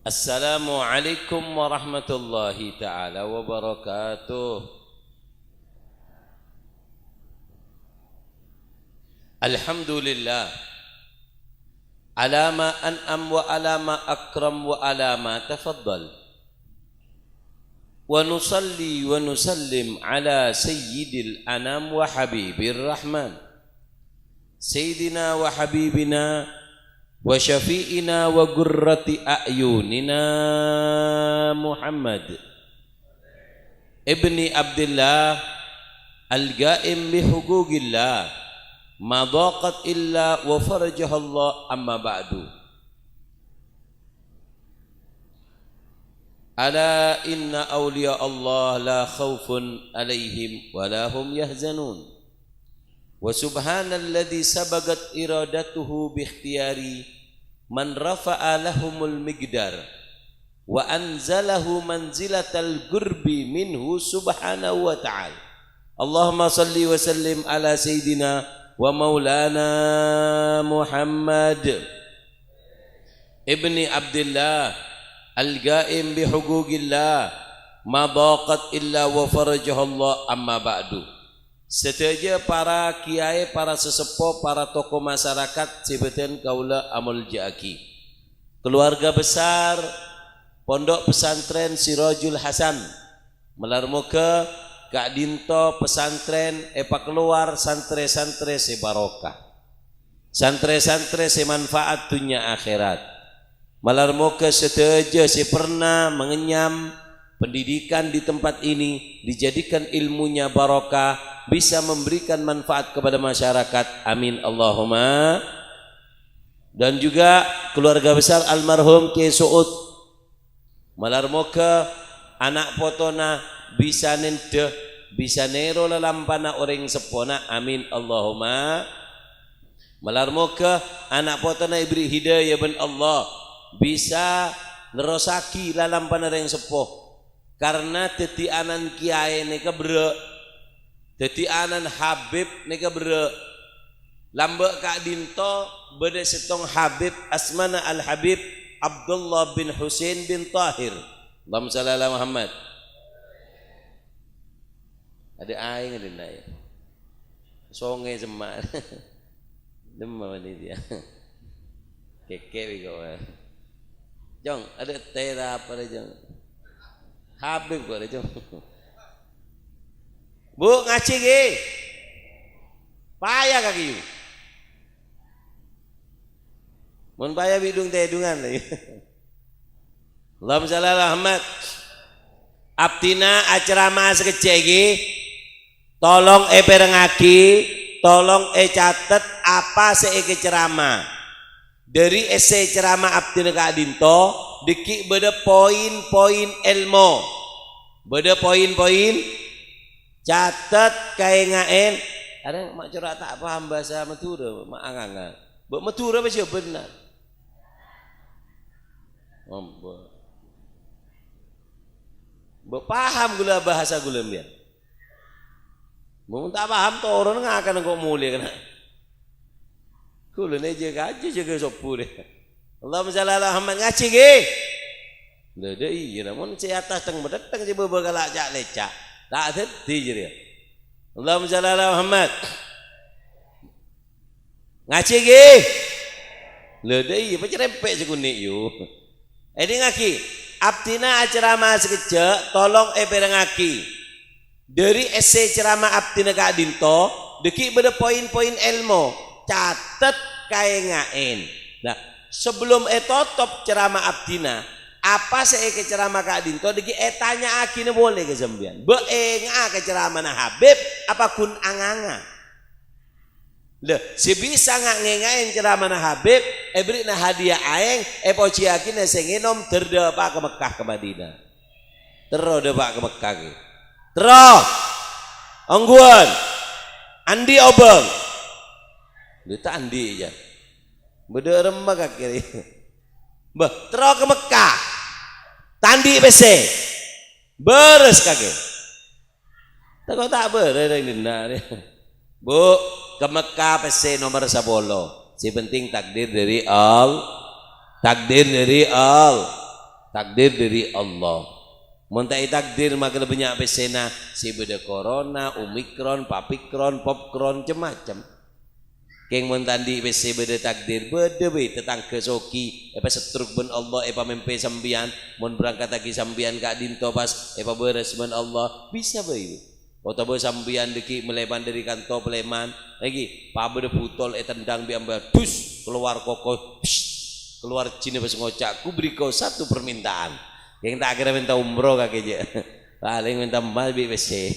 Assalamualaikum warahmatullahi ta'ala wabarakatuh. Alhamdulillah ala ma an'am wa ala ma akram wa ala ma tafaddal. Wa nusalli wa nusallim ala sayyidil anam wa habibir rahman sayyidina wa habibina wa syafi'ina wa gurrati a'yunina Muhammad ibni Abdullah al-ga'im bi hugugillah ma daqat illa wa farajahallah amma ba'du. Ala inna awliya Allah la khawfun alaihim wa la hum yahzanun. Wa subhanalladzi sabagat iradatuhu bi ikhtiyari man rafa'a lahumul migdar wa anzalahu manzilatal gurbi minhu subhanahu wa ta'ala. Allahumma salli wa sallim ala sayyidina wa maulana Muhammad ibni Abdullah al-ga'im bi hugugillah ma daqat illa wa farajahallah amma ba'du. Setuju para kiai, para sesepuh, para tokoh masyarakat sebutan kaula amul jaki, keluarga besar Pondok Pesantren Sirajul Hasan melarmuka Kak Dinto pesantren epa keluar santre-santre sebarokah, santre-santre semanfaat dunia akhirat. Malarmoga setuju si pernah mengenyam pendidikan di tempat ini, dijadikan ilmunya barokah, bisa memberikan manfaat kepada masyarakat. Amin Allahumma. Dan juga keluarga besar almarhum Kiai Suud malarmoga anak potona bisa nende bisa nero lalampana orang sepona. Amin Allahumma. Malarmoga anak potona ibri hidayah ben Allah bisa nerosaki lalampana orang sepuh karena tetianan kiai neka bre, tetianan Habib neka bre, lambek Kak Dinto bede setong Habib asmana al Habib Abdullah bin Husain bin Tahir. Allahumma shalli ala Muhammad. Ada aing ada naik songe semak demam ini dia keke bego jong ada tera apa deh jong Habib kok deh jong bu ngaji ge payah kaki mun payah bidung teh dungan lagi. Allahumma shalli ala Muhammad. Abdina acerama sekecegi tolong perengaki, tolong catet apa seike ceramah dari ese ceramah Abdina Kak Dinto diki beda poin-poin ilmu, beda poin-poin catet kayak ngaen. Ada mak curah tak paham bahasa Madura, mak angangan bak Madura apa sih benar paham gula bahasa gula biar. Mau tak paham tu orang nggak akan kau mulia kena. Gula ni jaga sopu deh. Allahumma shalli ala Muhammad ngaji ge. Dah iya, namun si atas teng berdatang je bergalak jak lecak. Tak ada je dia. Allahumma shalli ala Muhammad. Ngaji ge. Dah iya, macam rempek sekunik you. Ini ngaki. Abdina ceramah sekejap tolong perengaki dari ese ceramah Abdina Kak Dinto deki beda poin-poin ilmu catet kayak ngain. Nah sebelum top ceramah Abdina apa seike ceramah Kak Dinto deki tanya akine boleh ke sembian be nga ke ceramah na Habib apa kun anganga leh si bisa nggak ngengain ceramah na Habib beri na hadiah aeng poci yakin senginom terdepak ke Mekah ke Madinah terdepak ke Mekah ke terus ongguan Andi obeng itu Andi aja beda remah kiri bah terus ke Mekah tandi BC beres kaki tak beres ini bu ke Mekah PC nomor 10 si penting takdir dari Allah Takdir dari Allah. Montai takdir maka banyak pesena si beda corona, omikron, papikron, popkron, macam. Keng montandi besi beda takdir beda be tetangga soki apa setruk ben Allah apa mempe sambian mon berangkat lagi sambian kak dinto pas apa beres ben Allah bisa be. Kota be sambian deki meleban dari kantor peleman lagi pa beda putol tendang biamba dus keluar kokoh keluar Cina pas ngocak ku beri kau satu permintaan. Yang tak kira minta umroh kaki je, paling minta mal bi besi.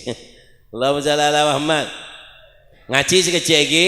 Allahumma shalli ala Muhammad. Ngaji sekecil lagi,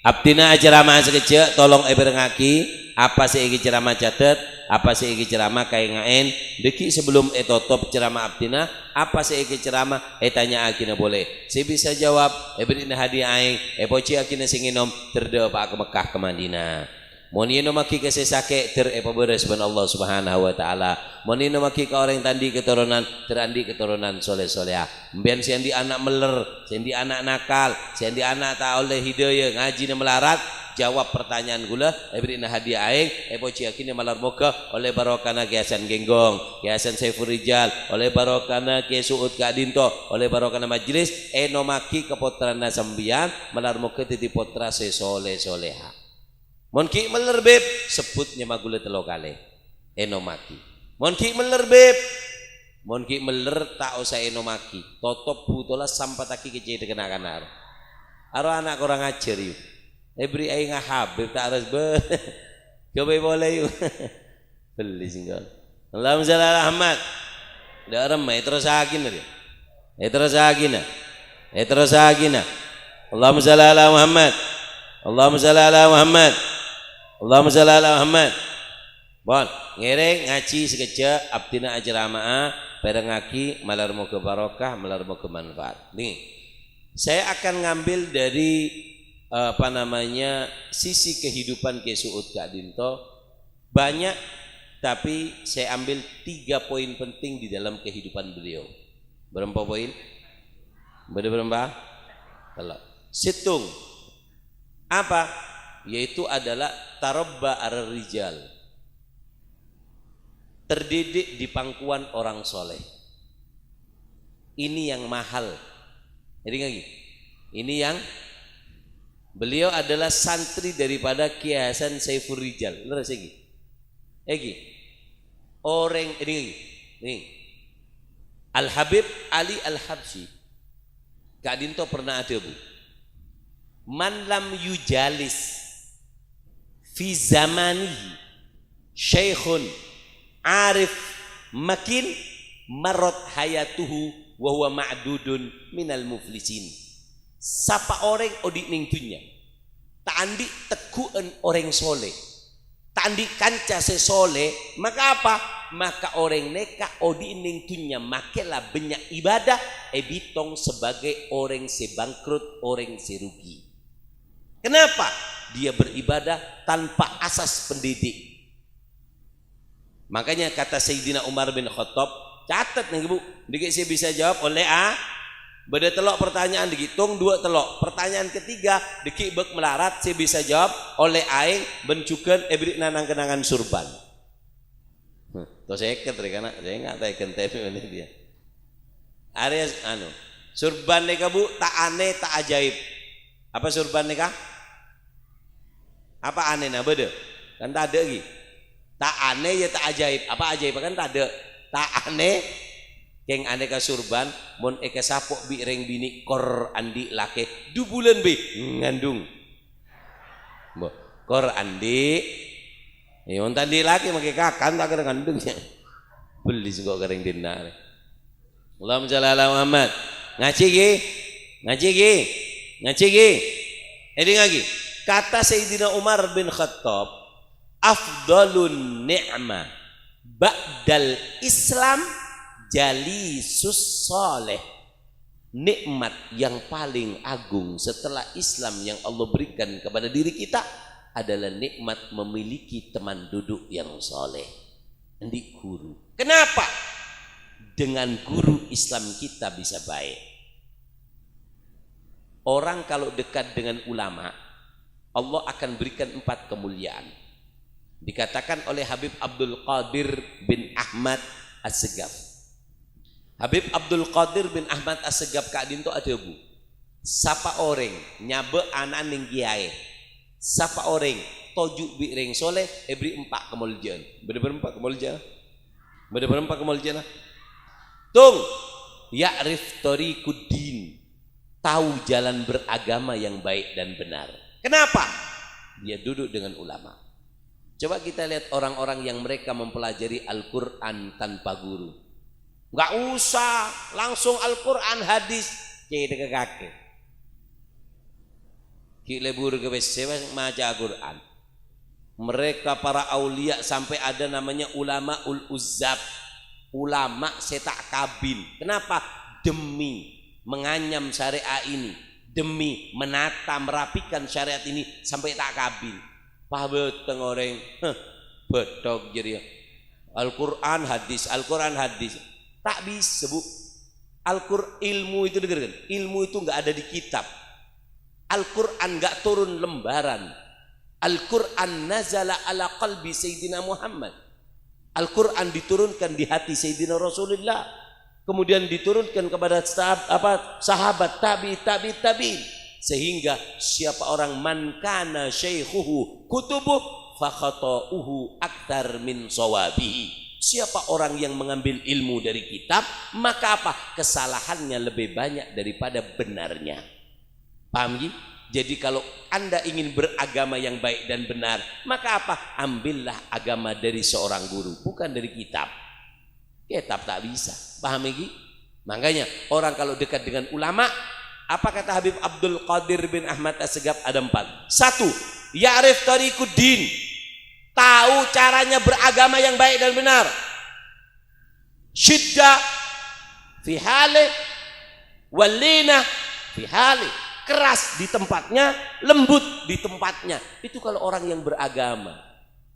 abdina ceramah sekecil, tolong ngaki apa sih lagi ceramah catat, apa sih lagi ceramah kayak ngain. Deki sebelum top ceramah abdina, apa sih lagi ceramah? Tanya akina boleh. Saya bisa jawab, beri hadiah aing, poci akina singinom terdoa pak ke Mekah ke Madinah. Monino maki ke sesake beres ben Allah Subhanahu wa taala. Monino maki ke orang tandi keturunan terandi keturunan soleh-soleha. Mbian sendi anak meler, sendi anak nakal, sendi anak tak oleh hidayah ngaji ne melarat, jawab pertanyaan gula beri hadiah aing poci yakine malar moga oleh barokana Kiasan Genggong, Kiasan Saiful Rijal, oleh barokana Ki Suud Kadinto, oleh barokana majlis eno maki kepotrana sambian malar moga titi potra soleh-soleha. Monki melerbeb sebutnya magule telo kali enomaki. Monki melerbeb, monki meler tak usah enomaki. Totop butola sampataki kecil dikenakan aro. Aro anak kurang ajar yuk. Beri aing habib tak harus be. Coba boleh yuk. Beli singgol. Allahumma shalli ala Muhammad. Dah ramai terus agina dia. Terus agina. Terus agina. Allahumma shalli ala Muhammad. Allahumma shalli ala Muhammad. Allahumma shalli ala Muhammad. Bon, ngereng ngaji sekejap abdina ajramaah perengaki malar moga barokah, malar moga manfaat. Nih, saya akan ngambil dari sisi kehidupan Ki Suud Kadinto banyak, tapi saya ambil 3 poin penting di dalam kehidupan beliau. Berapa poin? Berapa? Kalau situng apa? Yaitu adalah tarabba ar-rijal, terdidik di pangkuan orang soleh. Ini yang mahal. Jadi lagi, ini yang beliau adalah santri daripada Kiai Hasan Saiful Rijal. Leres lagi, orang ini lagi, nih Al Habib Ali Al Habsyi. Kak Dinto pernah ada bu. Man lam yujalis fi zamanihi syekhun arif makin marot hayatuhu wa huwa ma'dudun minal muflisin. Sapa orang odi ning dunya tak andi teguan orang soleh, tak andi kanca sesole, maka apa? Maka orang neka odi ning dunya makelah banyak ibadah bitong sebagai orang sebangkrut, orang serugi. Kenapa? Dia beribadah tanpa asas pendidik. Makanya kata Sayyidina Umar bin Khattab, catat nih Bu, dikit saya bisa jawab oleh A. Beda telok pertanyaan dihitung 2 telok. Pertanyaan ketiga dikit bek melarat saya bisa jawab oleh aing bencukan beri nanang kenangan surban. Tuh saya karena saya nggak tahu tapi ini dia. Areas surban nih Bu tak aneh tak ajaib. Apa surban nih? Apa aneh nah beda kan tak ada lagi, tak aneh ya tak ajaib. Apa ajaib kan tak ada, tak aneh keng aneh ka surban mon eka sapok bi reng bini kor andi lake 2 bulan bi ngandung bo kor andi on tadi laki make kakan tak kena ngandungnya beli kok kering dina. Allahumma shalli ala Muhammad. Ngaji gi ini lagi. Kata Sayyidina Umar bin Khattab, afdalun ni'mah ba'dal Islam jalisus saleh. Nikmat yang paling agung setelah Islam yang Allah berikan kepada diri kita adalah nikmat memiliki teman duduk yang soleh. Ini guru. Kenapa? Dengan guru Islam kita bisa baik. Orang kalau dekat dengan ulama, Allah akan berikan 4 kemuliaan. Dikatakan oleh Habib Abdul Qadir bin Ahmad As-Segaf. Habib Abdul Qadir bin Ahmad As-Segaf Kak Dinto ada bu. Sapa orang nyabe anak ning kiai. Sapa orang toju bi ring soleh ebri empak kemuljan. Bener-bener empak kemuljan. Bener-bener empak kemuljan. Tung ya'rif tariquddin. Tahu jalan beragama yang baik dan benar. Kenapa? Dia duduk dengan ulama. Coba kita lihat orang-orang yang mereka mempelajari Al-Quran tanpa guru. Nggak usah langsung Al-Quran hadis ke kakek. Ki lebur ke sewa maca Al-Quran. Mereka para aulia sampai ada namanya ulama ul-uzzab, ulama setak kabin. Kenapa? Demi menganyam syariat ini, demi menata merapikan syariat ini sampai tak kabin. Pahbeteng orang betok jadi Al-Quran hadis, Al-Quran hadis tak bisa bu. Al-Quran ilmu itu dengarkan, ilmu itu nggak ada di kitab. Al-Quran nggak turun lembaran. Al-Quran nazala ala qalbi Sayyidina Muhammad. Al-Quran diturunkan di hati Sayyidina Rasulullah, kemudian diturunkan kepada sahabat tabi, sehingga siapa orang man kana syaikhuhu kutubuh fa khata'uhu akthar min sawabihi. Siapa orang yang mengambil ilmu dari kitab, maka apa? Kesalahannya lebih banyak daripada benarnya. Paham ya? Jadi kalau Anda ingin beragama yang baik dan benar, maka apa? Ambillah agama dari seorang guru, bukan dari kitab. Kitab tak bisa. Paham ya? Makanya orang kalau dekat dengan ulama, apa kata Habib Abdul Qadir bin Ahmad As-Segaf? Ada 4. 1. Ya'rif tariquddin. Tahu caranya beragama yang baik dan benar. Syiddah fi hali walina fi hali. Keras di tempatnya, lembut di tempatnya. Itu kalau orang yang beragama.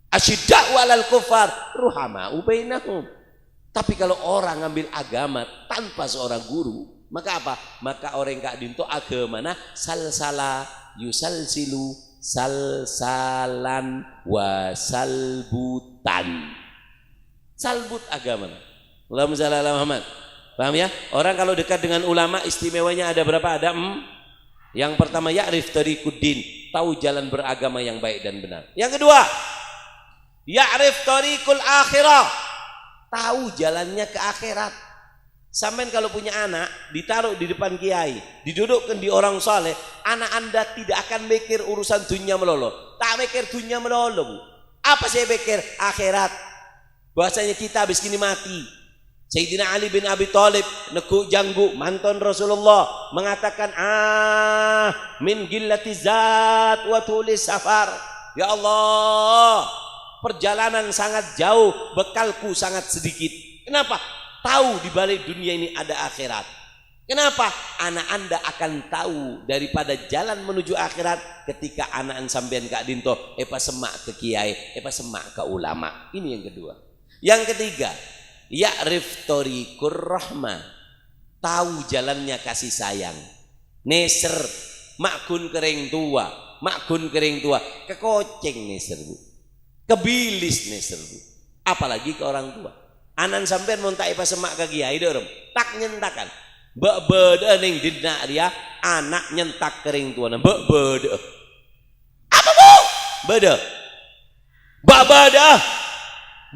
Asyidda'u 'alal kufar ruhama'u bainahum. Tapi kalau orang ngambil agama tanpa seorang guru, maka apa? Maka orang Kak Dinto agama nah salsala yusalsilu salsalan wasalbutan. Salbut agama. Allahumma shalli ala Muhammad. Paham ya? Orang kalau dekat dengan ulama istimewanya ada berapa? Ada yang pertama ya'rif tariquddin, tahu jalan beragama yang baik dan benar. Yang kedua, ya'rif tariqul akhirah, tahu jalannya ke akhirat. Sampai kalau punya anak ditaruh di depan kiai, didudukkan di orang saleh, anak Anda tidak akan mikir urusan dunia melolo. Tak mikir dunia melolo, Bu. Apa saya pikir? Akhirat. Bahasanya kita habis kini mati. Sayyidina Ali bin Abi Thalib nekuk janggu mantan Rasulullah mengatakan min gillati zat wa tulis safar. Ya Allah, perjalanan sangat jauh, bekalku sangat sedikit. Kenapa? Tahu di balik dunia ini ada akhirat. Kenapa? Anak Anda akan tahu daripada jalan menuju akhirat ketika anak sampean Kak Dinto semak ke kiai, semak ke ulama. Ini yang kedua. Yang ketiga, ya'rif tariqur rahmah, tahu jalannya kasih sayang. Neser makun kering tua, kekoceng neser Bu, kebilis neser Bu, apalagi ke orang tua. Anan sampean mau tak semak ke kiai dorong, tak nyentakan. Mbak beda ning dina dia anak nyentak kering tua, mbak beda. Apa Bu? Beda. Mbak beda.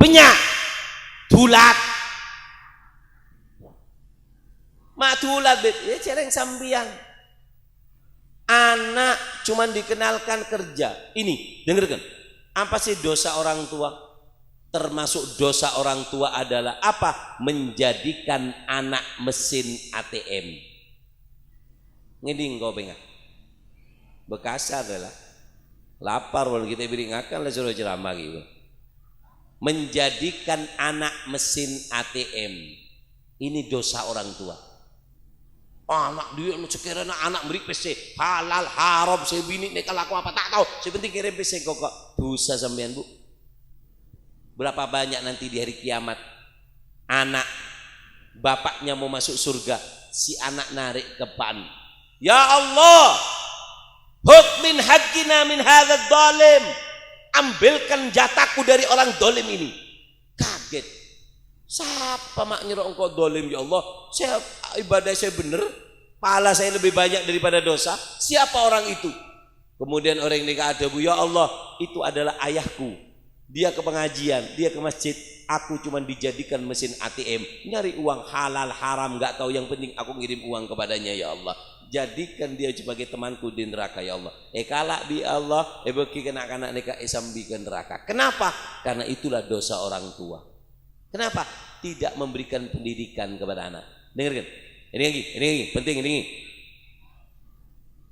Benyak. Tulat. Matulat ya cereng sambian. Anak cuman dikenalkan kerja. Ini dengarkan. Apa sih dosa orang tua? Termasuk dosa orang tua adalah apa? Menjadikan anak mesin ATM. Ngeding kau pengen. Bekasar adalah lapar kalau kita beri ngakan lah suruh ceramah gitu. Menjadikan anak mesin ATM. Ini dosa orang tua. Anak dia sekiranya anak beri PC halal haram saya bini nek kalau aku apa tak tahu. Sepenting kirim PC kok dosa sampean Bu. Berapa banyak nanti di hari kiamat anak bapaknya mau masuk surga, si anak narik ke pan. Ya Allah, hukmin haqqina min hadzal zalim. ambilkan jatahku dari orang dolim ini. Kaget. Siapa mak nyuruh engkau dolim ya Allah? Saya ibadah saya benar, pahala saya lebih banyak daripada dosa. Siapa orang itu? Kemudian orang ini ada, ya Allah, itu adalah ayahku. Dia ke pengajian, dia ke masjid. Aku cuma dijadikan mesin ATM, nyari uang halal haram nggak tahu, yang penting aku ngirim uang kepadanya ya Allah. Jadikan dia sebagai temanku di neraka ya Allah. Kalak bi Allah, bagi kanak-kanak neka sambi ke neraka. Kenapa? Karena itulah dosa orang tua. Kenapa? Tidak memberikan pendidikan kepada anak. Dengarkan. Ini lagi, penting ini.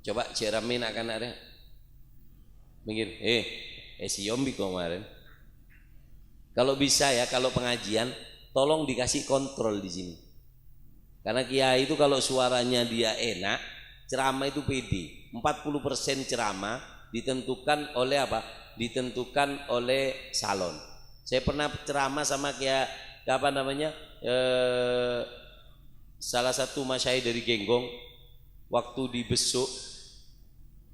Coba ceramin akan ada. Mikir, si Yombi kemarin. Kalau bisa ya, kalau pengajian, tolong dikasih kontrol di sini. Karena kiai itu kalau suaranya dia enak, ceramah itu pede. 40% ceramah ditentukan oleh apa? Ditentukan oleh salon. Saya pernah ceramah sama kiai apa namanya? Salah satu masyayikh dari Genggong waktu di Besuk.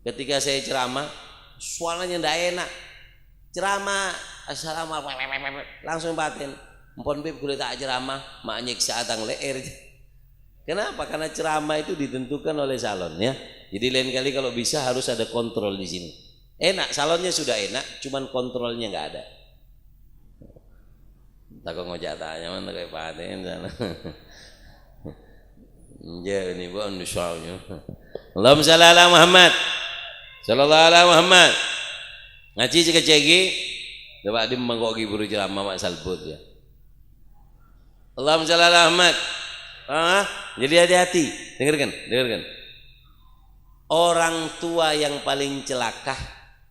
Ketika saya ceramah, suaranya ndak enak. Ceramah assalamualaikum langsung batin. Mpon bib kulit tak ceramah, mak nyiksa atang leer. Kenapa? Karena ceramah itu ditentukan oleh salon ya. Jadi lain kali kalau bisa harus ada kontrol di sini. Enak, salonnya sudah enak, cuman kontrolnya nggak ada. Takut ngojak tanya mana kayak paten sana. Ya ini bukan soalnya. Allahumma shalli ala Muhammad. Sallallahu alaihi Muhammad. Ngaji cek-ceki. Coba dia mengkoki buru ceramah mak salbut ya. Allahumma shalli ala Muhammad. Jadi hati-hati. Dengarkan. Orang tua yang paling celaka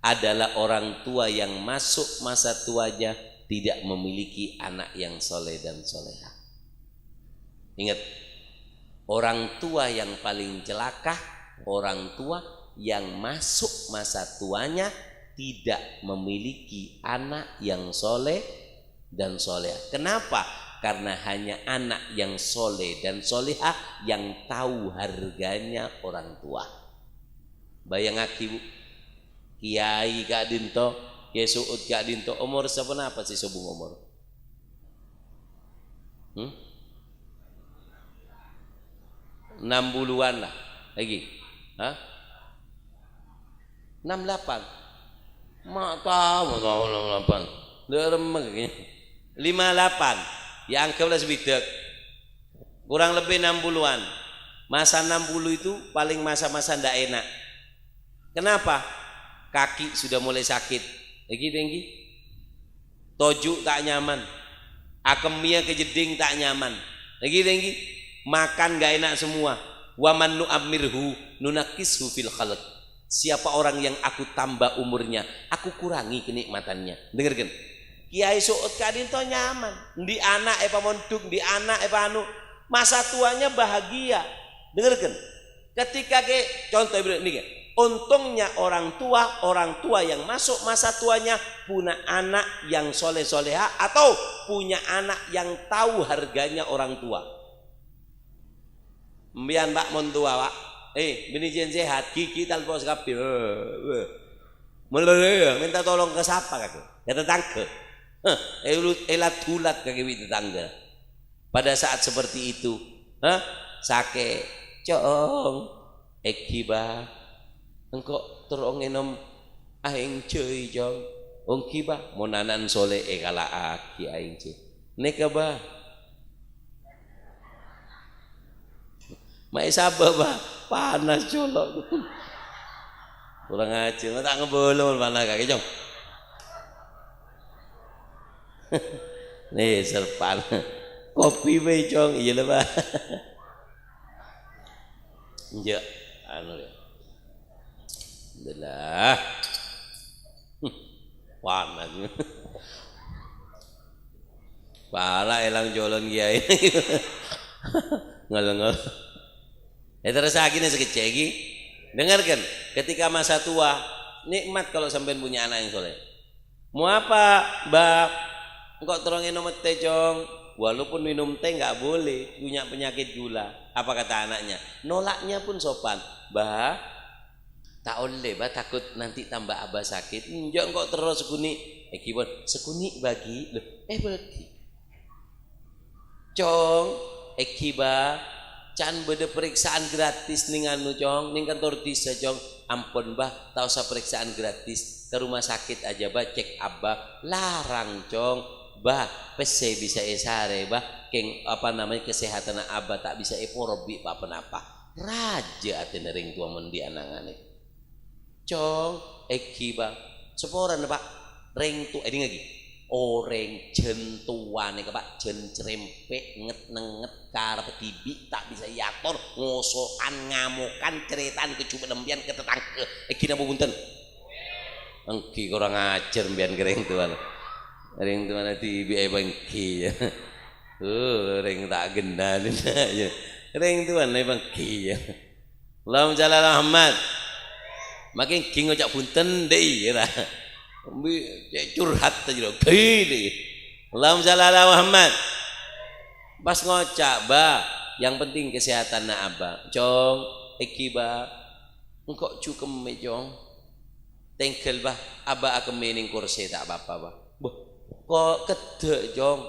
adalah orang tua yang masuk masa tuanya tidak memiliki anak yang soleh dan soleha. Ingat, orang tua yang paling celaka, orang tua yang masuk masa tuanya tidak memiliki anak yang soleh dan soleha. Kenapa? Karena hanya anak yang soleh dan soleha yang tahu harganya orang tua. Bayang aki bu, kiai Kak Dinto, Kiai Suud Kak Dinto, umur seberapa sih sebung umur? 60-an lah lagi. 68. Mak tahu 68. Deremeng kayaknya. 58. Ya anggaplah sebidak. Kurang lebih 60-an. Masa 60 itu paling masa-masa ndak enak. Kenapa? Kaki sudah mulai sakit. Lagi tinggi. Tojuk tak nyaman. Akemia kejeding tak nyaman. Lagi tinggi. Makan gak enak semua. Wa man nu'ammirhu nunakishu fil khalq. Siapa orang yang aku tambah umurnya, aku kurangi kenikmatannya. Dengarkan. Kiai Suud Kadinto nyaman. Di anak monduk, di anak anu. Masa tuanya bahagia. Dengarkan. Ketika contoh ini, untungnya orang tua yang masuk masa tuanya punya anak yang soleh-soleha atau punya anak yang tahu harganya orang tua. Mbian Mbak Montua Pak. Bini jen sehat, gigi tanpa sekapil. Minta tolong ke siapa kakek? Ya tetangga. Elat tulat kakek tetangga. Pada saat seperti itu, sake cong ekiba engkau terong enom aing cuy jong ongki ba monanan soleh kala aki aing cuy neka ba mai sabar ba panas colok kurang aja tak ngebolol mana kaki jong nih serpan kopi be jong iya lah ba iya anu ya Alhamdulillah. Panas. Pala elang jolon kiai. Ngaleng-ngaleng. Terus gini sekecil lagi. Dengarkan, ketika masa tua, nikmat kalau sampai punya anak yang soleh. Mau apa, Mbak? Engkau terongin nomor teh jong. Walaupun minum teh nggak boleh, punya penyakit gula. Apa kata anaknya? Nolaknya pun sopan. Mbak, tak oleh bah takut nanti tambah abah sakit. Njok kok terus sekuni. Kibon sekuni bagi loh. Bagi. Cong, ekiba can beda periksaan gratis ning anu cong, ning kantor desa cong. Ampun bah, tak usah periksaan gratis. Ke rumah sakit aja bah cek abah. Larang cong. Bah, pese bisa esare bah, keng apa namanya kesehatan abah tak bisa eporobi apa-apa. Raja atene ring tua mendi anangane. Cong ekiba seporan pak reng tu ini lagi orang jentuane ke pak jen cerempek nget nenget karep tibi tak bisa yator ngosokan ngamukan ceritaan kecuba lembian ke tetangga iki napa punten engki kurang ajar mbian reng tuan tibi bangki ya reng tak gendalin ya reng tuan bangki ya Allahumma shalli ala Muhammad. Makin king ngocak punten deh ya curhat aja loh gede Allahumma shalli ala Muhammad. Pas ngocak bah yang penting kesehatan na abah cong ekiba engkau cukem cong tengkel bah abah akan mening kursi tak apa-apa bah kok kedek cong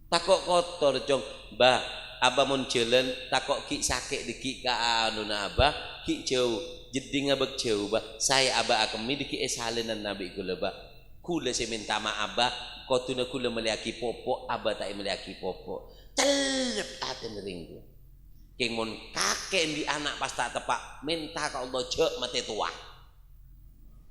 takok kotor cong bah abah mun jalan takok ki sakit diki ka anu na abah ki jauh jadi ngabek jauh bah saya abah akan miliki esalinan nabi kula bah kula saya minta maaf bah kotuna kula meliaki popo abah tak meliaki popo celep aten ring keng mun kakek di anak pas tak tepak minta ka Allah jek mate tua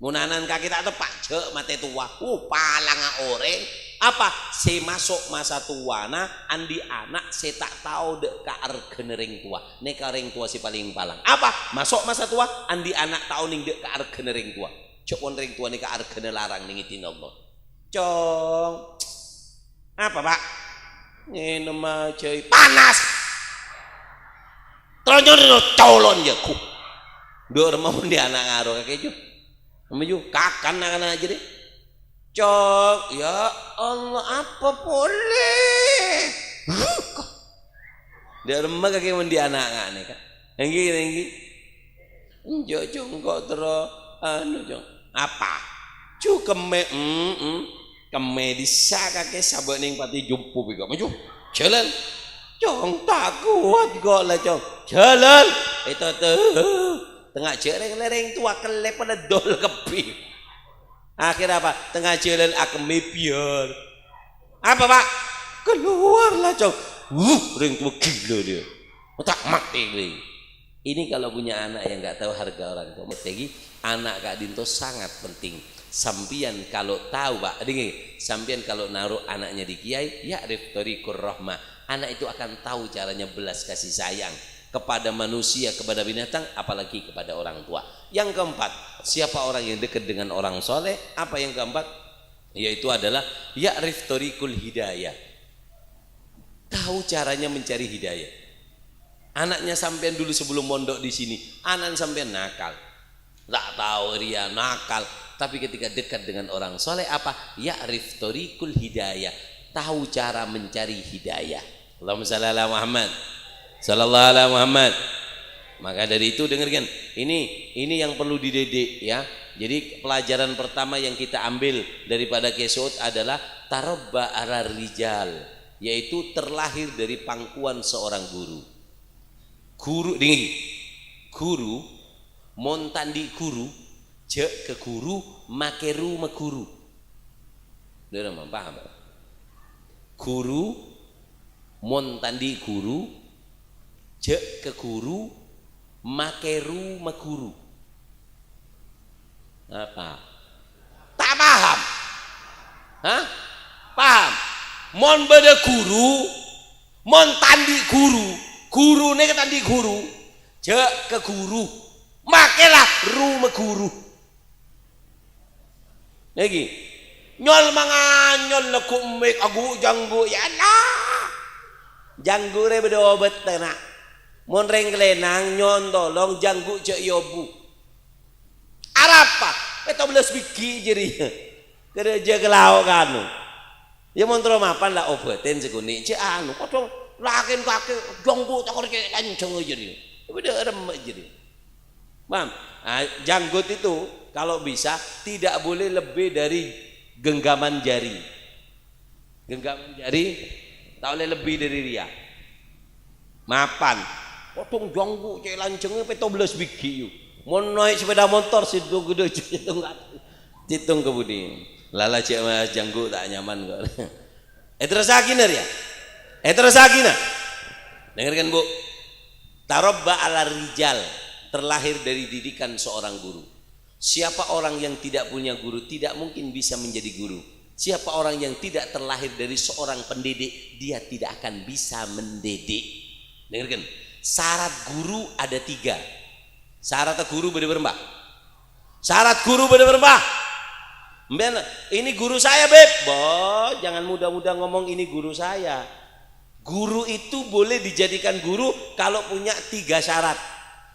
munanan kaki tak tepak jek mate tua palanga oreng apa se masuk masa tua na andi anak se tak tahu dek ka argen ring tua nek ring tua si paling palang apa masuk masa tua andi anak tahu ning dek ka argen ring tua cok won ring tua nek ka argen larang ning itin Allah cong apa pak ngene mah cuy panas tronyor colon ya ku nduk remah di anak ngaro kakek ju meju kakan aja deh cok ya Allah apa boleh dia remah kakek mandi anak nih kan enggi njok jong kok terus anu jong apa cu keme keme disa kakek sabak ning pati jumpu kok maju jalan cong tak kuat kok lah cong jalan itu tuh tengah jereng-lereng tua kelep pada dol kepi akhir apa tengah jalan aku mepior apa pak keluarlah cong ring tua gila dia tak mati ini kalau punya anak yang nggak tahu harga orang tua lagi anak Kak Dinto sangat penting sampian kalau tahu pak dengar sampian kalau naruh anaknya di kiai ya riftorikur rahmah anak itu akan tahu caranya belas kasih sayang kepada manusia, kepada binatang, apalagi kepada orang tua. Yang keempat, siapa orang yang dekat dengan orang soleh? Apa yang keempat? Yaitu adalah ya'rif thoriqul hidayah. Tahu caranya mencari hidayah. Anaknya sampean dulu sebelum mondok di sini, anak sampean nakal. Tak tahu dia nakal, tapi ketika dekat dengan orang soleh apa? Ya'rif thoriqul hidayah. Tahu cara mencari hidayah. Allahumma shalli ala Muhammad. Sallallahu alaihi Muhammad. Maka dari itu dengarkan, ini yang perlu dididik ya. Jadi pelajaran pertama yang kita ambil daripada Kesut adalah tarabba ala rijal, yaitu terlahir dari pangkuan seorang guru. Guru dengar, guru montandi guru, jek ke guru, makeru meguru. Dia paham? Guru montandi guru, jek ke guru makeru meguru apa tak paham hah paham mon beda guru mon tandi guru nih tandi guru jek ke guru makelah ru meguru lagi nyol manganyol laku mek agu janggu ya lah janggu re beda obat tenak mon reng kelenang nyon tolong janggu cek yobu arapa itu belas biki jadinya kerja kelau kanu ya mon tro mapan lah obatin seguni cek anu kodong lakin kaki janggu tak kerja kenceng aja dia beda remek jadi Paham? Nah, janggut itu kalau bisa tidak boleh lebih dari genggaman jari. Genggaman jari tak boleh lebih dari ria. Mapan. Potong janggut cek lancengnya 17 biji yuk. Mau naik sepeda motor situ gede hitung kebudi. Lala cek mas janggut tak nyaman kok. Terus akhirnya ya. Terus akhirnya. Dengarkan Bu. Tarabba ala rijal, terlahir dari didikan seorang guru. Siapa orang yang tidak punya guru tidak mungkin bisa menjadi guru. Siapa orang yang tidak terlahir dari seorang pendidik, dia tidak akan bisa mendidik. Dengarkan, syarat guru ada 3. Syarat guru bener-bener. Syarat guru bener-bener. Ini guru saya, Beb. Boh, jangan mudah-mudah ngomong ini guru saya. Guru itu boleh dijadikan guru kalau punya 3 syarat.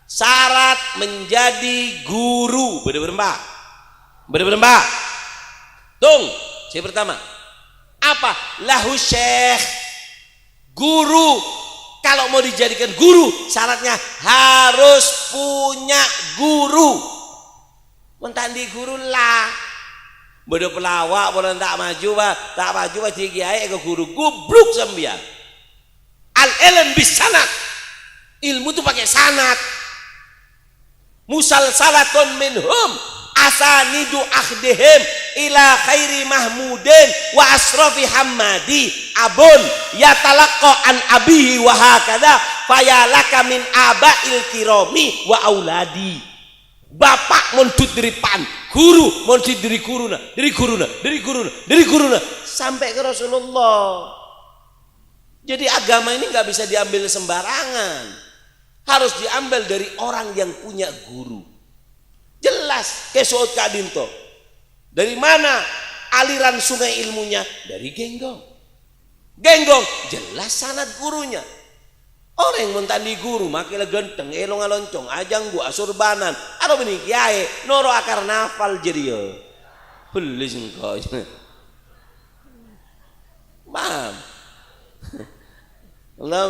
Syarat menjadi guru. Bener-bener Mbak. Bener-bener Mbak. Tung, saya pertama. Apa? Lahu syekh. Guru. Kalau mau dijadikan guru, syaratnya harus punya guru. Mentandi guru lah. Bodoh pelawak, bodoh tak maju, tak maju jadi kiai ke guru. Gubluk sembian. Al-ilm bis sanad. Ilmu itu pakai sanad. Musalsalatun minhum asanidu akhdihim ila khairi mahmudin wa asrafi hammadi abun yatalaqqa an abihi wa hakadha fayalaka min abail kirami wa auladi. Bapak mondut dari pan, guru mondut dari guruna, dari guruna, dari guruna, dari guruna sampai ke Rasulullah. Jadi agama ini nggak bisa diambil sembarangan, harus diambil dari orang yang punya guru. Jelas kesuat kadinto. Dari mana aliran sungai ilmunya? Dari genggong. Genggong jelas sanad gurunya. Orang yang mentandi guru makilah genteng, elong aloncong, ajang gua asurbanan, atau benih kiai, noro akar nafal jerio. Belis engkau. Paham? Allah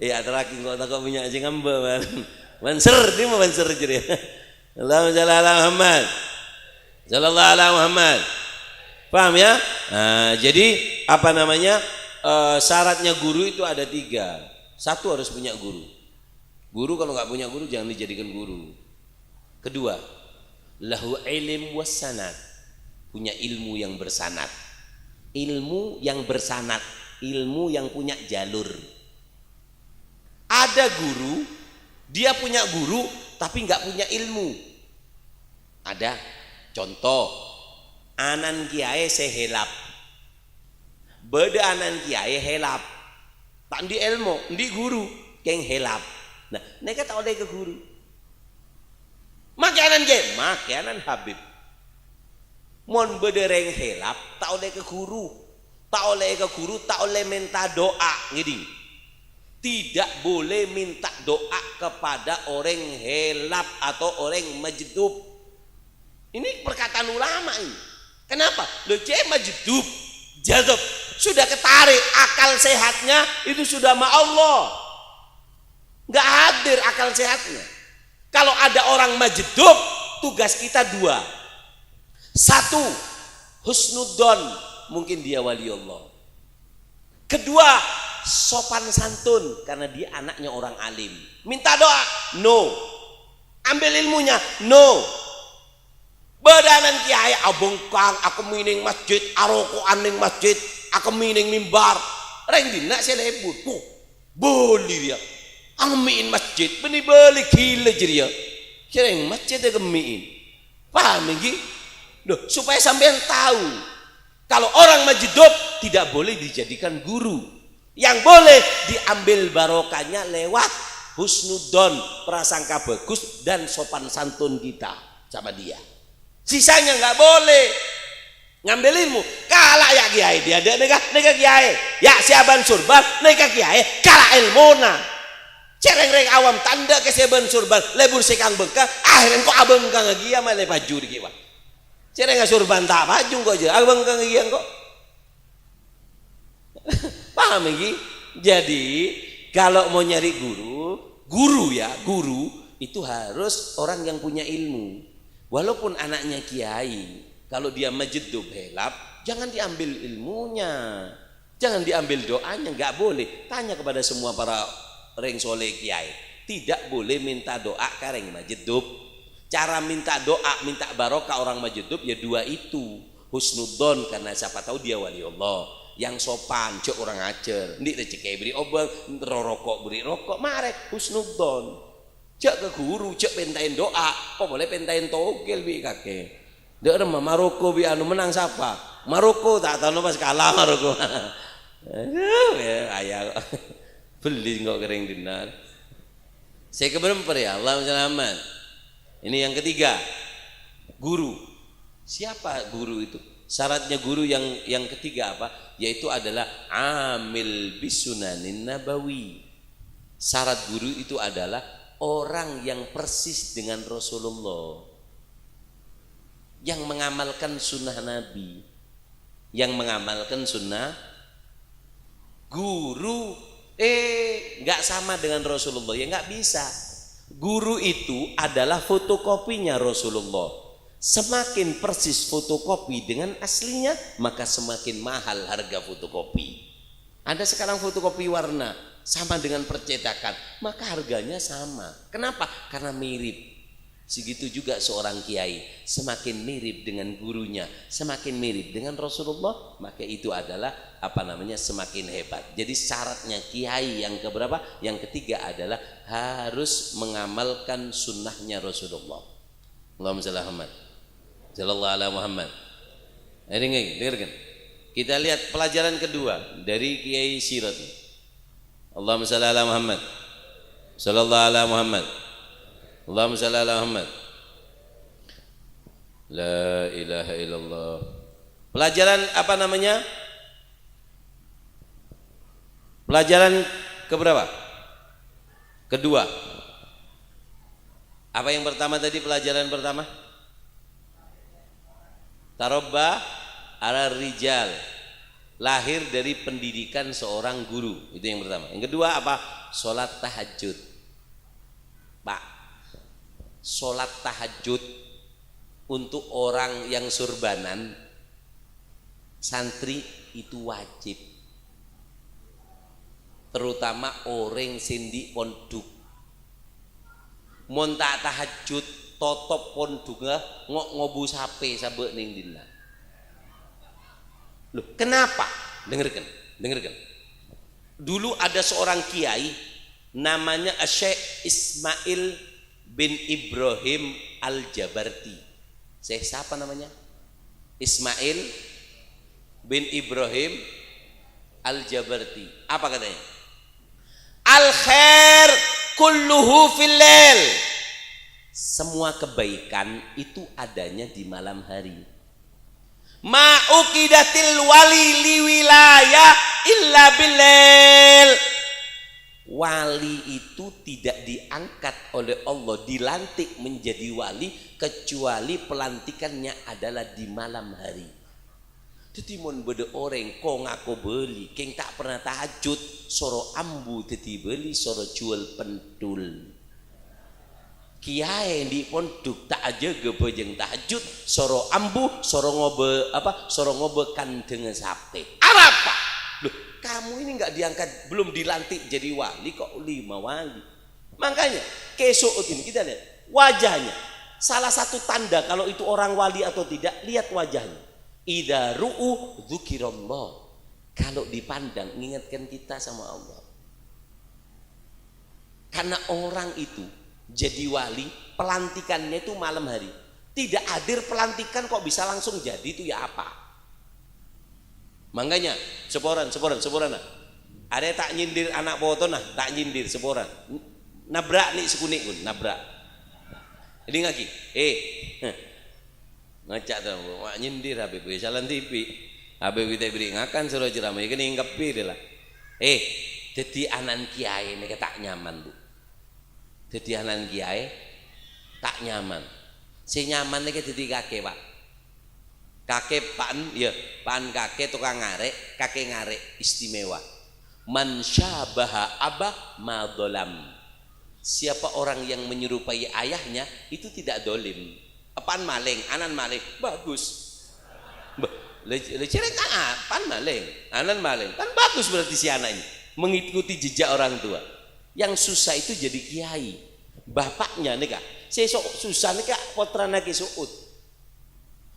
iya terakhir kok tak punya aja ngamba manser dia mau manser jadi Allahumma shalli ala Muhammad sallallahu ala Muhammad. Paham ya? Nah, jadi apa namanya syaratnya guru itu ada 3. 1 harus punya guru. Guru kalau nggak punya guru jangan dijadikan guru. Kedua, lahu ilm wassanad, punya ilmu yang bersanad. Ilmu yang bersanad, ilmu yang punya jalur. Ada guru, dia punya guru tapi nggak punya ilmu. Ada contoh, anan kiai sehelap, beda anan kiai helap, tak di ilmu, di guru, keng helap. Nah, mereka tak oleh ke guru. Makanan kiai, makanan Habib. Mon bedereng helap, tak oleh ke guru, tak oleh ke guru, tak oleh minta doa, gini. Tidak boleh minta doa kepada orang helap atau orang majdub. Ini perkataan ulama ini. Kenapa? Lo cek majdub, jadab, sudah ketarik akal sehatnya itu sudah ma Allah. Nggak hadir akal sehatnya. Kalau ada orang majdub, tugas kita 2. 1, husnudzon, mungkin dia wali Allah. Kedua, sopan santun karena dia anaknya orang alim. Minta doa, no. Ambil ilmunya, no. Badanan kiai abengkang, aku mining masjid, aroko aning masjid, aku mining mimbar. Reng dina saya lebut, boleh dia. Angmiin masjid, benih beli gila jadi ya. Sering masjid dia gemiin. Paham nggih? Duh, supaya sampean tahu kalau orang majdub tidak boleh dijadikan guru. Yang boleh diambil barokahnya lewat husnudzon, prasangka bagus dan sopan santun kita sama dia. Sisanya nggak boleh ngambil ilmu. Kalah ya kiai dia ada nega kiai. Ya siaban surban nega kiai kalah ilmuna. Cereng-reng awam tanda ke siaban surban lebur sekang bengkak akhirnya kok abang kang gia mah le baju di kiwa. Cereng surban tak baju kok aja abang kang gia kok. Paham lagi? Jadi kalau mau nyari guru ya guru itu harus orang yang punya ilmu. Walaupun anaknya kiai, kalau dia majedub helap, jangan diambil ilmunya, jangan diambil doanya, nggak boleh. Tanya kepada semua para reng soleh kiai, tidak boleh minta doa kareng majedub. Cara minta doa, minta barokah orang majedub ya dua itu. Husnudzon, karena siapa tahu dia wali Allah. Yang sopan, cek orang ajar. Ndik rezeki beri obat, rokok beri rokok, mare husnudzon. Cek ke guru, cek pentain doa, kok boleh pentain togel bi kakek. Dek remah Maroko bi anu menang siapa? Maroko tak tahu pas kalah Maroko. Aduh ya ayah beli nggak kering dinar. Saya keberemper ya Allah selamat. Ini yang ketiga, guru. Siapa guru itu? Syaratnya guru yang ketiga apa? Yaitu adalah amil bisunanin nabawi. Syarat guru itu adalah orang yang persis dengan Rasulullah, yang mengamalkan sunnah Nabi, yang mengamalkan sunnah. Guru nggak sama dengan Rasulullah, ya nggak bisa. Guru itu adalah fotokopinya Rasulullah. Semakin persis fotokopi dengan aslinya, maka semakin mahal harga fotokopi. Ada sekarang fotokopi warna sama dengan percetakan, maka harganya sama. Kenapa? Karena mirip. Segitu juga seorang kiai, semakin mirip dengan gurunya, semakin mirip dengan Rasulullah, maka itu adalah semakin hebat. Jadi syaratnya kiai yang keberapa? Yang ketiga adalah harus mengamalkan sunnahnya Rasulullah. Allahumma shalli Muhammad, sallallahu alaihi Muhammad. Dengarkan. Kita lihat pelajaran kedua dari Kiai Sirat. Allahumma shalli ala Muhammad, sallallahu alaihi Muhammad. Allahumma shalli ala Muhammad. La ilaha illallah. Pelajaran Pelajaran keberapa? Kedua. Apa yang pertama tadi, pelajaran pertama? Tarobba ala rijal. Lahir dari pendidikan seorang guru. Itu yang pertama. Yang kedua apa? Sholat tahajud. Pak, sholat tahajud untuk orang yang surbanan, santri itu wajib. Terutama orang sindi ponduk. Mon tak tahajud totop ponduknya ngobu sape sabek ning dina. Loh, kenapa? Dengarkan. Dulu ada seorang kiai namanya Syekh Ismail bin Ibrahim Al-Jabarti. Syekh siapa namanya? Ismail bin Ibrahim Al-Jabarti. Apa katanya? Al-khair kulluhu fil lail. Semua kebaikan itu adanya di malam hari. Ma'uqidatil wali liwilayah illa billail. Wali itu tidak diangkat oleh Allah, dilantik menjadi wali kecuali pelantikannya adalah di malam hari. Jadi mon bede orang kok ngaku beli, keng tak pernah tahajud, soro ambu teti beli, soro jual pentul. Kiai di pondok tak aja gebejeng tahajud, soro ambu, soro ngobe kandeng sape. Apa? Loh, kamu ini nggak diangkat, belum dilantik jadi wali kok 5 wali. Makanya kesuk ini kita lihat wajahnya. Salah satu tanda kalau itu orang wali atau tidak, lihat wajahnya. Idza ru'u dzukirallah. Kalau dipandang mengingatkan kita sama Allah. Karena orang itu jadi wali, pelantikannya itu malam hari. Tidak hadir pelantikan kok bisa langsung jadi, itu ya apa? Makanya seporan nah. Ada tak nyindir anak foto nah, tak nyindir seporan. Nabrak nih sekunik pun, nabrak. Ini lagi. Ngacak tuh, wak nyindir Habib salan TV. Habib kita beri ngakan suruh ceramah, ya kena ingkapi dia lah. Jadi anak kiai ini tak nyaman bu. Jadi anak kiai tak nyaman. Si nyaman ini jadi kakek pak. Kakek pan kakek tukang ngarek, kakek ngarek istimewa. Man syabaha abah ma dolam. siapa orang yang menyerupai ayahnya itu tidak dolim. Apaan maling, anan maling, bagus. Lecere pan maling, anan maling, kan bagus berarti si anak ini mengikuti jejak orang tua. Yang susah itu jadi kiai. Bapaknya nih kak, sesok susah nih kak, potrana ke suut.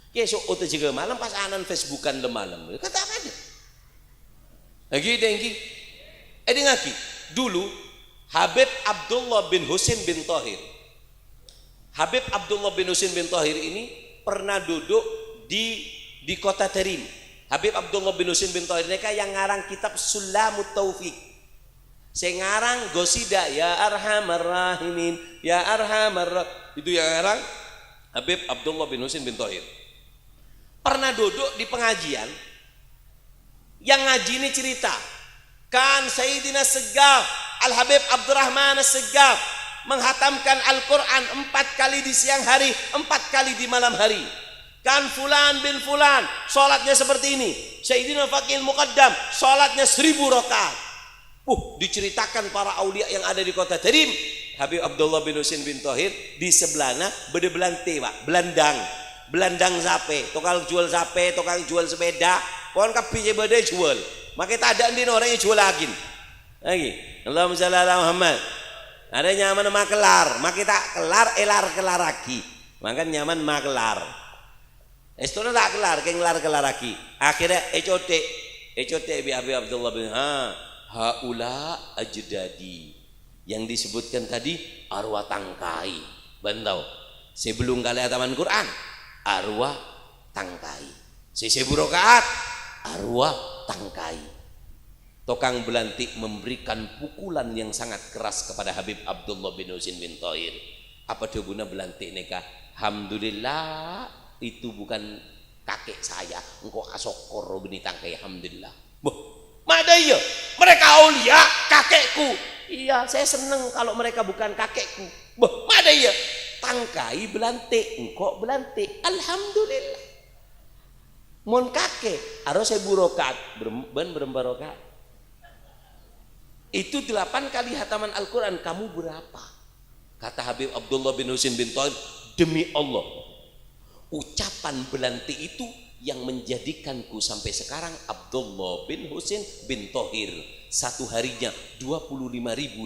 Ke suut juga malam pas anan Facebookan le malam, katakan aja. Lagi dengki, ngaki. Dulu Habib Abdullah bin Husin bin Thohir. Habib Abdullah bin Husin bin Thohir ini pernah duduk di kota Terim. Habib Abdullah bin Husin bin Thohir mereka yang ngarang kitab Sulamut Taufik. Saya ngarang gosida ya arhamar rahimin, ya arhamar itu yang ngarang Habib Abdullah bin Husin bin Thohir. Pernah duduk di pengajian, yang ngaji ini cerita, kan Sayyidina Segaf Al Habib Abdurrahman Segaf menghatamkan Al-Quran 4 kali di siang hari, 4 kali di malam hari. Kan fulan bin fulan sholatnya seperti ini. Sayyidina Faqih Muqaddam sholatnya 1000 rakaat. Diceritakan para aulia yang ada di kota Terim. Habib Abdullah bin Husin bin Thohir di sebelahnya bede belante pak, belandang sape, tukang jual sape, tukang jual sepeda, pohon kapi bede jual. Maka tak ada di orang yang jual lagi. Allahumma shalli ala Muhammad. Ada nyaman makelar, maka tak kelar kelar lagi. Maka nyaman makelar. Istana tak kelar, kelar lagi. Akhirnya ecote Habib Abdullah bin haula ajdadi yang disebutkan tadi arwah tangkai bantau sebelum kali hataman Quran arwah tangkai seburokaat arwah tangkai. Tokang belantik memberikan pukulan yang sangat keras kepada Habib Abdullah bin Husin bin Thohir. Apa dia guna belantik nikah? Alhamdulillah itu bukan kakek saya, engkau asokor bini tangkai. Alhamdulillah. Mana iya? Mereka aulia, kakekku. Iya, saya senang kalau mereka bukan kakekku. Mana iya? Tangkai belantik, engkau belantik. Alhamdulillah. Mon kakek, harus saya burokat, berembarokat. Itu 8 kali hataman Al-Quran, kamu berapa? Kata Habib Abdullah bin Husin bin Thohir, demi Allah, ucapan belantik itu yang menjadikanku sampai sekarang Abdullah bin Husin bin Thohir. Satu harinya 25.000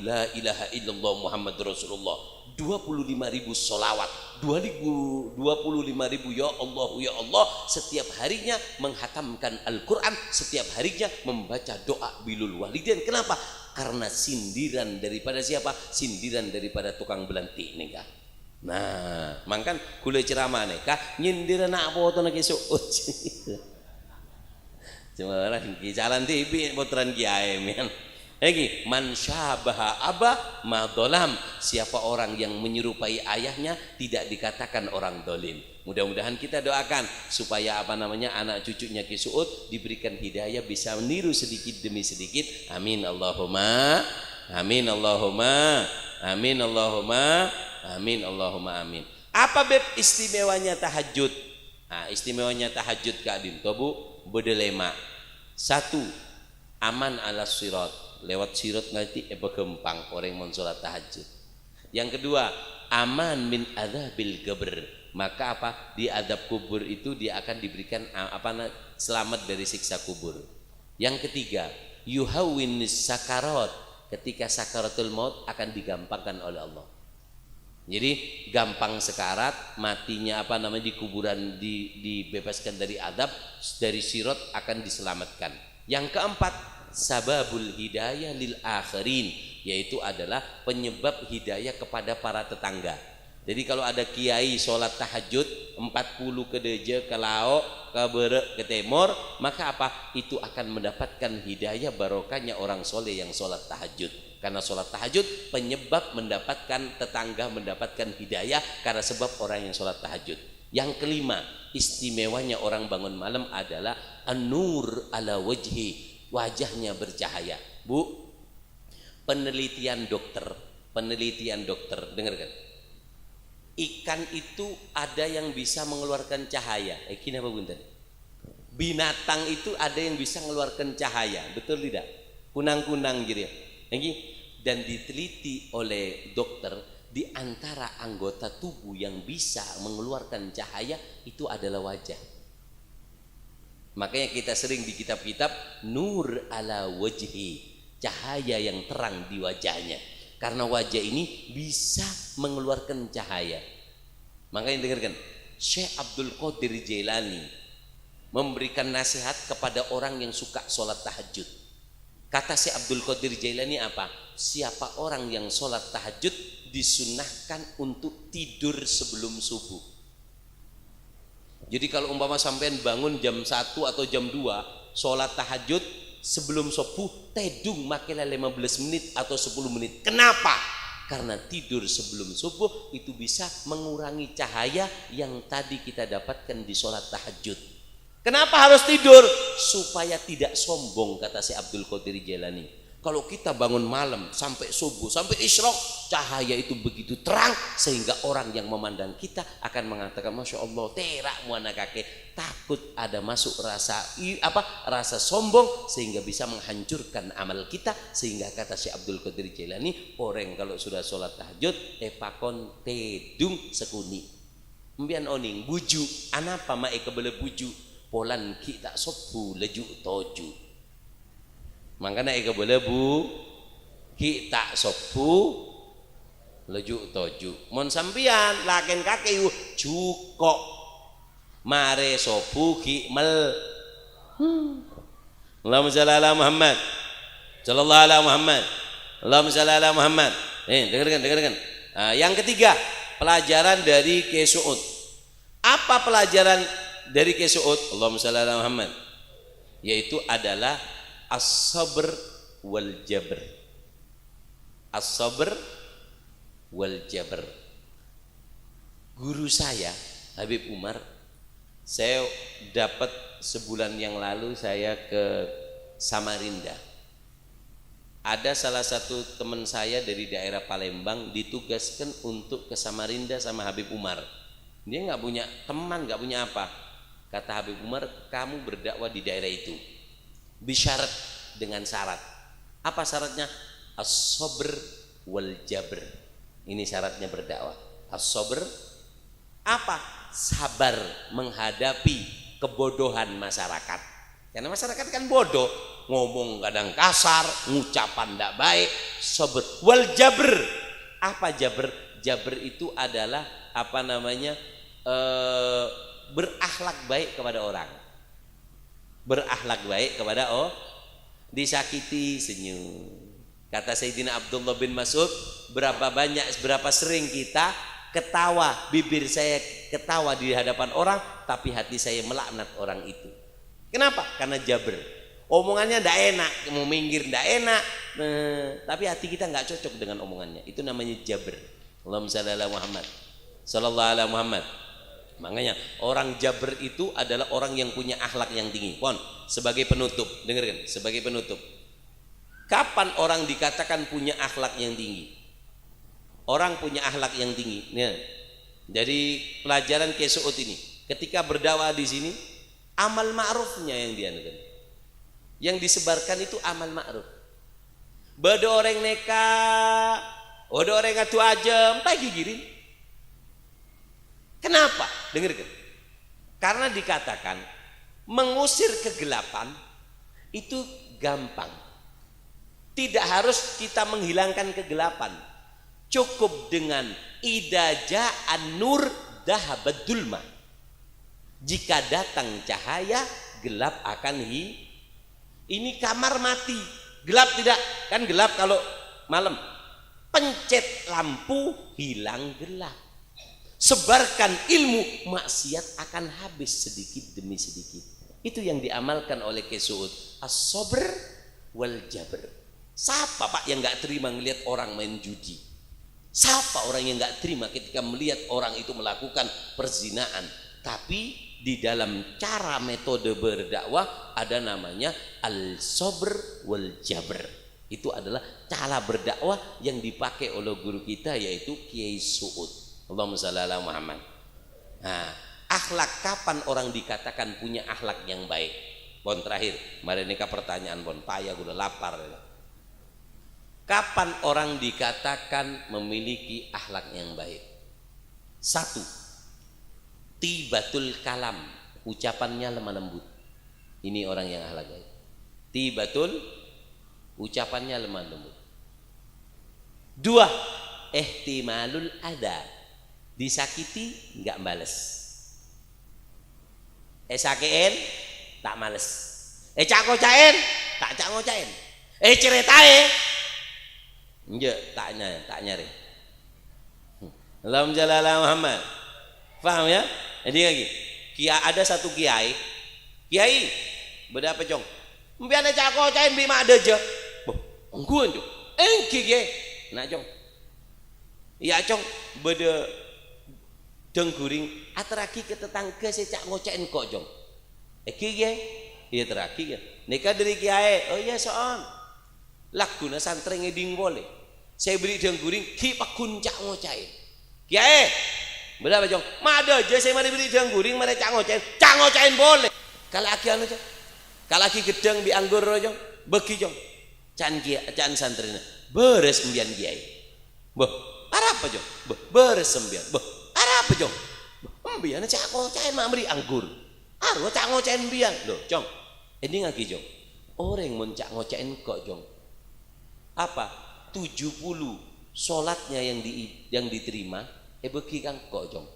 la ilaha illallah Muhammad Rasulullah, 25.000 solawat, 25.000 ya Allah. Setiap harinya menghatamkan Al-Quran, setiap harinya membaca doa bilul walidain. Kenapa? Karena sindiran daripada siapa? Sindiran daripada tukang belantik nikah. Nah, mangkan kule ceramah nikah nyindir anak foto nak suut. Cuma orang ki jalan TV putran kiai men. Lagi man syabaha aba madolam, siapa orang yang menyerupai ayahnya tidak dikatakan orang dolim. Mudah-mudahan kita doakan supaya anak cucunya Ki Suud diberikan hidayah, bisa meniru sedikit demi sedikit. Amin Allahumma amin Allahumma amin Allahumma amin Allahumma amin. Apa beb istimewanya tahajud? Nah, istimewanya tahajud Kak Dinto Bu bedelema. 1. Aman ala sirat, lewat sirat nanti gempang orang mau sholat tahajud. Yang kedua, aman min adzabil qabr. Maka apa? Di adab kubur itu dia akan diberikan selamat dari siksa kubur. Yang ketiga, yuhawwin sakarat. Ketika sakaratul maut akan digampangkan oleh Allah. Jadi gampang sekarat, matinya di kuburan dibebaskan dari adab, dari sirat akan diselamatkan. Yang keempat, sababul hidayah lil akhirin, yaitu adalah penyebab hidayah kepada para tetangga. Jadi kalau ada kiai sholat tahajud 40 ke deje, ke laok, ke berek, ke timur, maka apa? Itu akan mendapatkan hidayah barokahnya orang soleh yang sholat tahajud. Karena sholat tahajud penyebab mendapatkan tetangga mendapatkan hidayah karena sebab orang yang sholat tahajud. Yang kelima, istimewanya orang bangun malam adalah an-nur ala wajhi, wajahnya bercahaya. Bu, penelitian dokter, dengarkan. Ikan itu ada yang bisa mengeluarkan cahaya. Kenapa bunten? Binatang itu ada yang bisa mengeluarkan cahaya, betul tidak? Kunang-kunang gitu ya. dan diteliti oleh dokter, di antara anggota tubuh yang bisa mengeluarkan cahaya itu adalah wajah. Makanya kita sering di kitab-kitab nur ala wajhi, cahaya yang terang di wajahnya. Karena wajah ini bisa mengeluarkan cahaya. Makanya dengarkan, Syekh Abdul Qadir Jailani memberikan nasihat kepada orang yang suka sholat tahajud. Kata Syekh Abdul Qadir Jailani apa? Siapa orang yang sholat tahajud disunahkan untuk tidur sebelum subuh. Jadi kalau umpama sampean bangun jam 1 atau jam 2 sholat tahajud sebelum subuh, tedung makilah 15 menit atau 10 menit. Kenapa? Karena tidur sebelum subuh itu bisa mengurangi cahaya yang tadi kita dapatkan di sholat tahajud. Kenapa harus tidur? Supaya tidak sombong, kata si Abdul Qadir Jailani. Kalau kita bangun malam sampai subuh, sampai isyraq, cahaya itu begitu terang sehingga orang yang memandang kita akan mengatakan, Masya Allah, terak muana kakek. Takut ada masuk rasa sombong sehingga bisa menghancurkan amal kita. Sehingga kata Syekh Abdul Qadir Jailani, orang kalau sudah sholat tahajud pakon tedung sekuni. Mbian oning buju, anapa mae kebele buju, polan kita sopu leju toju. Makanya eka boleh bu kita sopu leju toju. Mon sampian laken kakek yu cukok mare sopu ki mel. Allahumma shalli ala Muhammad, sallallahu ala Muhammad, Allahumma shalli ala Muhammad. Dengarkan. Yang ketiga, pelajaran dari Kiai Suud. Apa pelajaran dari Kiai Suud? Allahumma shalli ala Muhammad. Yaitu adalah as-sabr wal jabr. As-sabr wal jabr. Guru saya Habib Umar, saya dapat sebulan yang lalu saya ke Samarinda. Ada salah satu teman saya dari daerah Palembang ditugaskan untuk ke Samarinda sama Habib Umar. Dia nggak punya teman, nggak punya apa. Kata Habib Umar, kamu berdakwah di daerah itu. Bisyarat dengan syarat. Apa syaratnya? As-sabr wal jabr. Ini syaratnya berdakwah. As-sabr apa? Sabar menghadapi kebodohan masyarakat. Karena masyarakat kan bodoh, ngomong kadang kasar, ngucapan tidak baik. Sabr wal jabr. Apa jabr? Jabr itu adalah berakhlak baik kepada orang. Berakhlak baik kepada disakiti senyum. Kata Sayyidina Abdullah bin Mas'ud, berapa sering kita ketawa, bibir saya ketawa di hadapan orang, tapi hati saya melaknat orang itu. Kenapa? Karena jabr. Omongannya tidak enak, mau minggir tidak enak, tapi hati kita nggak cocok dengan omongannya. Itu namanya jabr. Allahumma shalli ala Muhammad, sallallahu ala Muhammad. Makanya orang jabr itu adalah orang yang punya akhlak yang tinggi. Pon, sebagai penutup, dengarkan, sebagai penutup. Kapan orang dikatakan punya akhlak yang tinggi? Orang punya akhlak yang tinggi. Nah, dari pelajaran Kiai Suud ini, ketika berdakwah di sini, amal ma'rufnya yang dianukan. Yang disebarkan itu amal ma'ruf. Bada orang neka, bada orang atu aja, pagi giring. Kenapa? Dengarkan. Karena dikatakan mengusir kegelapan itu gampang. Tidak harus kita menghilangkan kegelapan. Cukup dengan idaja an-nur dahabad dulma. Jika datang cahaya, gelap akan ini kamar mati. Gelap tidak? Kan gelap kalau malam. Pencet lampu, hilang gelap. Sebarkan ilmu, maksiat akan habis sedikit demi sedikit. Itu yang diamalkan oleh Kiai Suud. As-sabr wal jabr. Siapa Pak yang nggak terima melihat orang main judi? Siapa orang yang nggak terima ketika melihat orang itu melakukan perzinaan? Tapi di dalam cara metode berdakwah ada namanya al-sabr wal jabr. Itu adalah cara berdakwah yang dipakai oleh guru kita, yaitu Kiai Suud. Allahumma shalli ala Muhammad. Nah, akhlak, kapan orang dikatakan punya akhlak yang baik? Bon, terakhir, mari nikah pertanyaan bon, payah udah lapar. Kapan orang dikatakan memiliki akhlak yang baik? Satu, tibatul kalam, ucapannya lemah lembut. Ini orang yang akhlak baik. Tibatul, ucapannya lemah lembut. Dua, ihtimalul ada, disakiti nggak bales. Sakein tak males. Cak ngocain tak cak ngocain. Ceritain enggak tak nyari. Allahumma shalli ala Muhammad. Paham ya? Jadi lagi. Ada satu kiai beda apa jong? Mbian cak ngocain bima ada aja. Boh, engkuan jong. Engki ge. Nak jong. Ya jong beda dengguring atraki ke tetangga saya cak ngocain kok jong. Eki ge. Iya teraki ge. Nika dari kiai. Oh iya soon. Laguna santri ngeding boleh. Saya beri dengguring ki pakun cak ngocain. Kiai. Berapa jong? Mada aja saya mari beri dengguring mari cak ngocain. Cak ngocain boleh. Kalau aki anu jong. Kalau aki gedeng bi anggur jong. Beki jong. Can kiai, can santrina. Beres sembian kiai. Boh, apa jong? Boh, beres sembian. Boh, apa jong? Mbian cak ngocain mak beri anggur. Arwah cak ngocain mbian. Loh, jong. Ini ngaki jong. Orang mun cak ngocain kok jong. Apa? 70 sholatnya yang diterima bagi kang kok jong.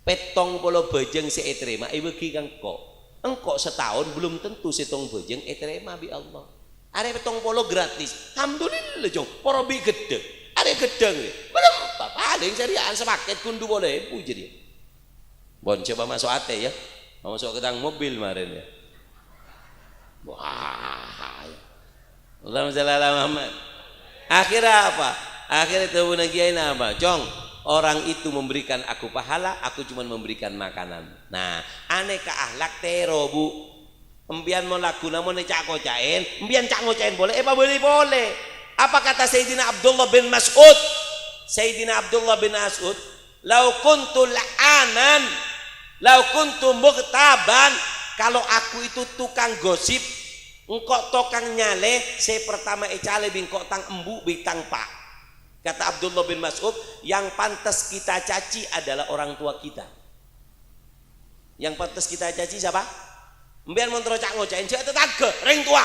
Petong polo bejeng si terima bagi kang kok. Engkok setahun belum tentu setong bejeng terima bi Allah. Are petong polo gratis. Alhamdulillah jong. Poro bi gede. Are gedeng. Belum paling seriaan sepaket kundu boleh puji dia. Bon coba masuk ate ya. Masuk ke tang mobil kemarin ya. Wah. Allahumma shalli ala Muhammad. Akhirnya apa? Akhirnya tahu nagiain apa? Jong, orang itu memberikan aku pahala, aku cuma memberikan makanan. Nah, aneka akhlak tero bu. Embian mau lagu namun cak ngocain, embian cak ngocain boleh? Boleh. Apa kata Sayyidina Abdullah bin Mas'ud? Sayyidina Abdullah bin Mas'ud, "Lau kuntu la'anan, lau kuntu mughtaban." Kalau aku itu tukang gosip, engkau tokang nyale, saya pertama ecale bingkok tang embu bintang pak. Kata Abdullah bin Mas'ud, yang pantas kita caci adalah orang tua kita. Yang pantas kita caci siapa? Mbiar montro cak ngocain cak tetangga, ring tua.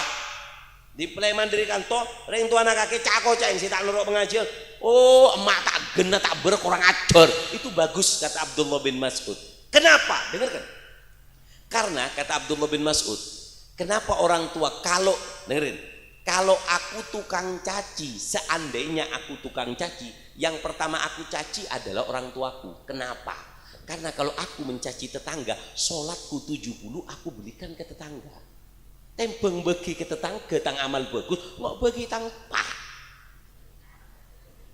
Di Pleman dari kantor, ring tua anak kakek cak ngocain, si tak luruk pengajian. Oh, emak tak gena tak ber kurang ajar. Itu bagus kata Abdullah bin Mas'ud. Kenapa? Dengarkan. Karena kata Abdullah bin Mas'ud, kenapa orang tua kalau dengerin, kalau aku tukang caci, seandainya aku tukang caci, yang pertama aku caci adalah orang tuaku. Kenapa? Karena kalau aku mencaci tetangga, sholatku 70 aku belikan ke tetangga. Tembeng bagi ke tetangga tang amal bagus, nggak bagi tang pak.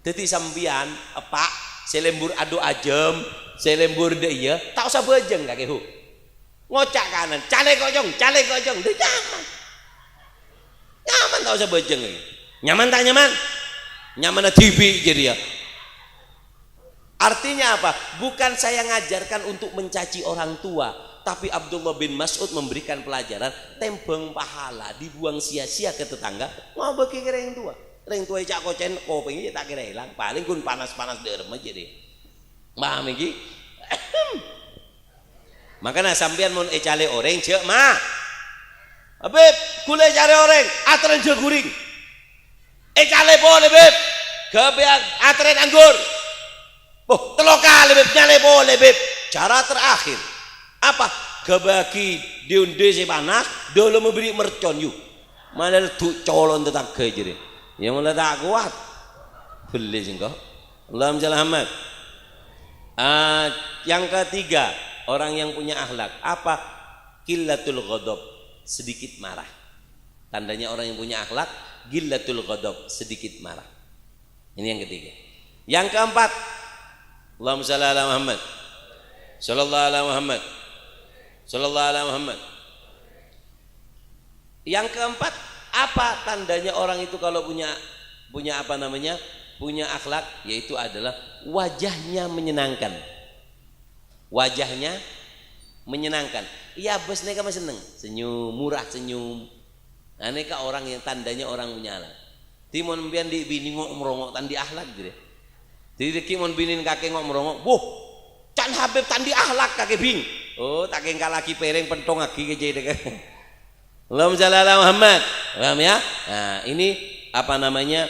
Jadi sambian, pak, selembur adu ajem, selembur deh tak usah bejeng kakek hu. Ngocak kanan, cale kok jong, udah nyaman tak usah bejeng lagi. Nyaman tak nyaman? Nyaman TV jadi ya. Artinya apa? Bukan saya ngajarkan untuk mencaci orang tua, tapi Abdullah bin Mas'ud memberikan pelajaran, tembeng pahala dibuang sia-sia ke tetangga, mau bagi ke ring tua. Ring tua cak kocen kopinya tak kira hilang, paling kun panas-panas derem aja deh. Paham iki? Makanya sampean mun ecale oreng cek mah. Beb, kule cari oreng, atren jaguring. Ecale boleh beb. Kebeak atren anggur. Oh, telok kali beb nyale boleh beb. Cara terakhir apa? Kebaki diunde si panas, dulu memberi mercon yuk. Mana tu colon tetangga jadi. Yang mana tak kuat. Beli singkau. Allahumma shalli ala Muhammad. Yang ketiga, orang yang punya akhlak apa? Qillatul ghadab, sedikit marah. Tandanya orang yang punya akhlak qillatul ghadab, sedikit marah. Ini yang ketiga. Yang keempat, Allahumma shalli ala Muhammad. Sallallahu ala Muhammad. Sallallahu ala Muhammad. Yang keempat, apa tandanya orang itu kalau punya apa namanya? Punya akhlak, yaitu adalah wajahnya menyenangkan. Wajahnya menyenangkan. Iya bos neka mah seneng, senyum, murah senyum. Nah, neka orang yang tandanya orang punya akhlak. timon mbian di bini ngok merongok tandi akhlak gitu. Jadi kimon binin kakek ngok merongok, "Boh, can Habib tandi akhlak kakek bing." Oh, tak kengkal lagi pereng pentong lagi ke jadi kan. Allahumma shalli ala Muhammad. Paham ya? Nah, ini apa namanya?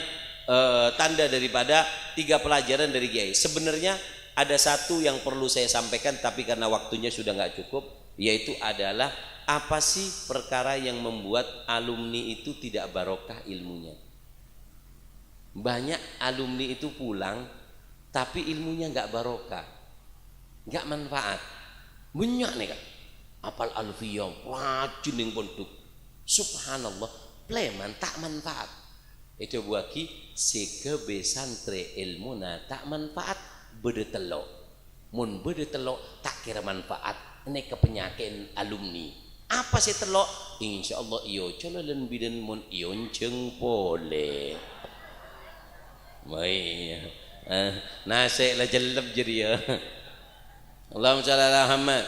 Tanda daripada 3 pelajaran dari Kiai. Sebenarnya ada satu yang perlu saya sampaikan tapi karena waktunya sudah nggak cukup, yaitu adalah apa sih perkara yang membuat alumni itu tidak barokah ilmunya. Banyak alumni itu pulang tapi ilmunya nggak barokah, nggak manfaat. Banyak nih kan apal alfiyah rajin yang pondok, subhanallah pleman tak manfaat. Itu buaki sekebe santre ilmu na tak manfaat bede telok, mun bede telok tak kira manfaat. Ini kepenyakin alumni apa sih telok, insyaallah iyo cololen bidan mun iyo ceng pole baik nasi lah jeleb jadi ya. Allahumma shalli ala Muhammad.